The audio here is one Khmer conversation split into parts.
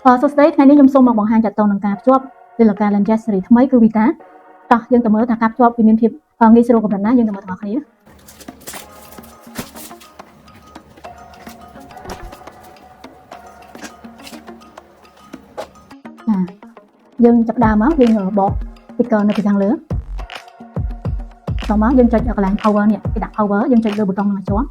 សួស្តីថ្ងៃនេះខ្ញុំសូមមកបង្ហាញចាត់តងនឹងការភ្ជាប់លេខការ Language Series ថ្មីគឺ Vita តោះយើងទៅមើលថាការភ្ជាប់វាមានភាពងាយស្រួលកម្រិតណាយើងទៅមើលទាំងអស់គ្នាយើងចាប់ដើមមកយើងបក sticker នៅពីខាងលើតោះមកយើងចុចកន្លែង power នេះគេដាក់ power យើងចុចលើប៊ូតុងនឹងជាប់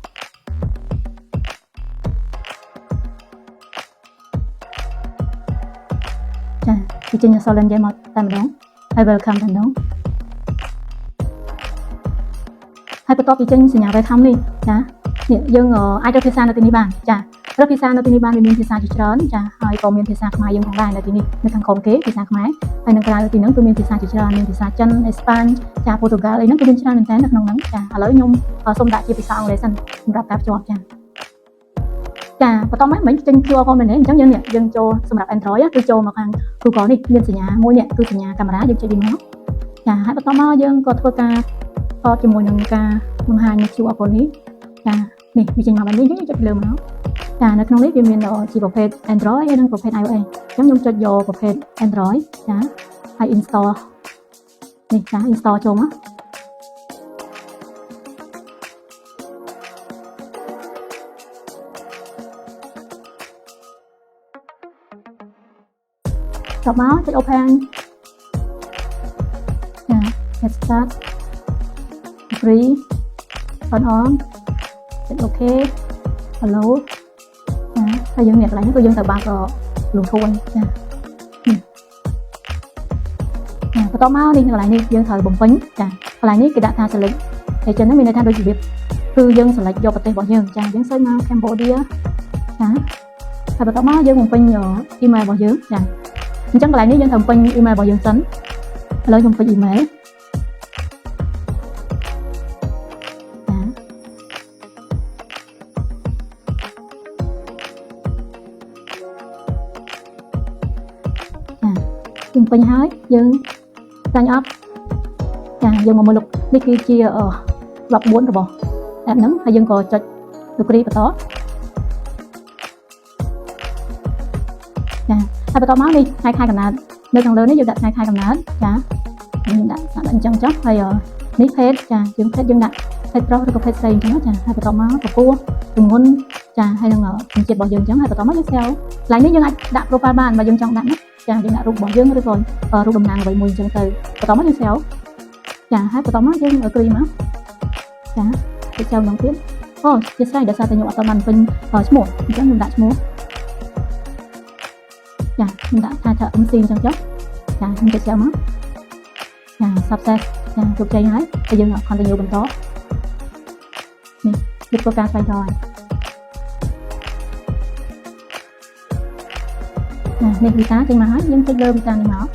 ចាចេញអក្សរ Language មកតែម្ដងហើយ welcome តែម្ដងហើយបន្ទាប់ពីចេញសញ្ញា welcome នេះចានេះយើងអាចរកភាសានៅទីនេះបានចារកភាសានៅទីនេះបានវាមានភាសាជាច្រើនចាហើយក៏មានភាសាខ្មែរយើងផងដែរនៅទីនេះនៅខាងក្រោមគេភាសាខ្មែរហើយនៅក្រៅទីហ្នឹងគឺមានភាសាជាច្រើនមានភាសាចិនអេស្ប៉ាញចាប៉ូទុយហ្គាល់អីហ្នឹងគឺមានច្រើនមែនតើនៅក្នុងហ្នឹងចាឥឡូវខ្ញុំសូមដាក់ជាភាសាអង់គ្លេសសិនសម្រាប់ការភ្ជាប់ចាបន្តមកមិញចេញ QR code មែនទេអញ្ចឹងយើងចូលសម្រាប់ Android គឺចូលមកខាង Google នេះមានសញ្ញាមួយនេះគឺសញ្ញាកាមេរ៉ាយើងចុចវាមកចាហើយបន្តមកយើងក៏ធ្វើការថតជាមួយនឹងការបង្ហាញ QR code នេះចានេះវាចេញមកបែបនេះយើងចុចលើមកចានៅក្នុងនេះវាមានជាប្រភេទ Android ហើយនិងប្រភេទ iOS អញ្ចឹងខ្ញុំចុចយកប្រភេទ Android ចាហើយ install នេះចា install ចូលមកចុចមកចុច open ចា get start free turn on ចុច OK hello ចាហើយយើងអ្នកកន្លែងនេះគឺយើងទៅបើកលំធួនចាបន្តមកនេះកន្លែងនេះយើងត្រូវបំពេញចាកន្លែងនេះគេដាក់ថា select តែចឹងហ្នឹងមានន័យថាដូចជាវាគឺយើង select យកប្រទេសរបស់យើងចាយើងសេចមក Cambodia ចាហើយបន្តមកយើងបំពេញ email របស់យើងចាអញ្ចឹងកន្លែងនេះយើងត្រូវបំពេញ email របស់យើងសិនឥឡូវខ្ញុំពេញ email យើងពេញហើយយើងសាញ់អប់ចាយើងមកមើលលោកនេះគឺជា web 4 របស់ app ហ្នឹងហើយយើងក៏ចុច agree បន្តចាហើយបន្តមកនេះថ្ងៃខែកំណើតនៅខាងលើនេះយើងដាក់ថ្ងៃខែកំណើតចាយើងដាក់អញ្ចឹងចុះហើយនេះភេទចាយើងភេទយើងដាក់ភេទប្រុសឬក៏ភេទស្រីអញ្ចឹងចាហើយបន្តមកពពោះទម្ងន់ចាហើយនឹងជំនឿរបស់យើងអញ្ចឹងហើយបន្តមកយើង sell កន្លែងនេះយើងអាចដាក់ profile បានបើយើងចង់ដាក់ណាចាយើងដាក់រូបរបស់យើងឬក៏រូបតំណាងអ្វីមួយអញ្ចឹងទៅបន្តមកយើង sell ចាហើយបន្តមកយើង agree មកចាទៅចៅម្ដងទៀតអូជាស្រ័យដោយសារតែខ្ញុំអត់បានពេញឈ្មោះអញ្ចឹងខ្ញុំដាក់ឈ្មោះចាខ្ញុំដាក់ថា MC អញ្ចឹងចុះចាខ្ញុំទៅចៅមកចា success ចាជោគជ័យហើយយើង continue បន្តនេះវាធ្វើការស្វែងរកនេះ Vita ចេញមកហើយយើងចុចលើ Vita នេះមក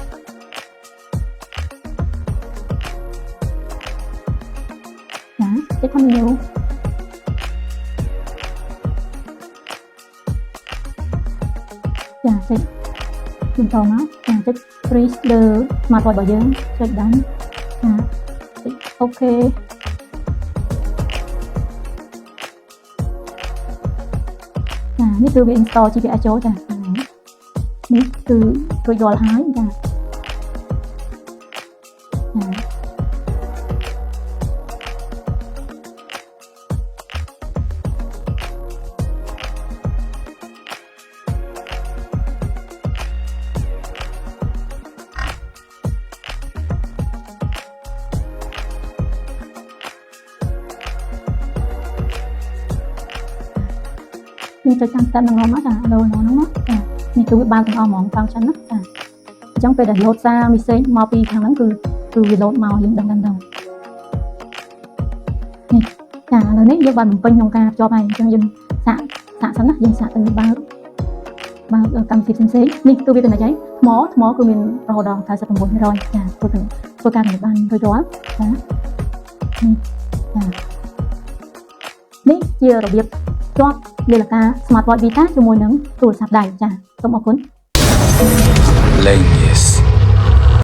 ចាចុច continue ចាចុចបន្តមកចាចុច freeze លើ smartwatch របស់យើងចុចដាំចាចុច OK ចានេះគឺវា install GPS ចូលចានេះគឺរួចរាល់ហើយចាខ្ញុំចុចតាម step នឹងមកចាដូរហ្នឹងមកចានេះគឺវាបានទាំងអស់ហ្មង function ណាចាអញ្ចឹងពេលដែល load សារ message មកពីខាងហ្នឹងគឺវា load មកយើងដឹងនេះចាឥឡូវនេះយើងបានបំពេញក្នុងការភ្ជាប់ហើយអញ្ចឹងយើងសាកសិនណាយើងសាកទៅបើកកម្មវិធីផ្សេងនេះគឺវាទៅណាចៃថ្មគឺមានរហូតដល់ 99% ចាធ្វើការបានរួចរាល់ចានេះជារបៀបជាប់លេខការ Smartwatch Vita ជាមួយនឹងទូរស័ព្ទដៃចាសូមអរគុណ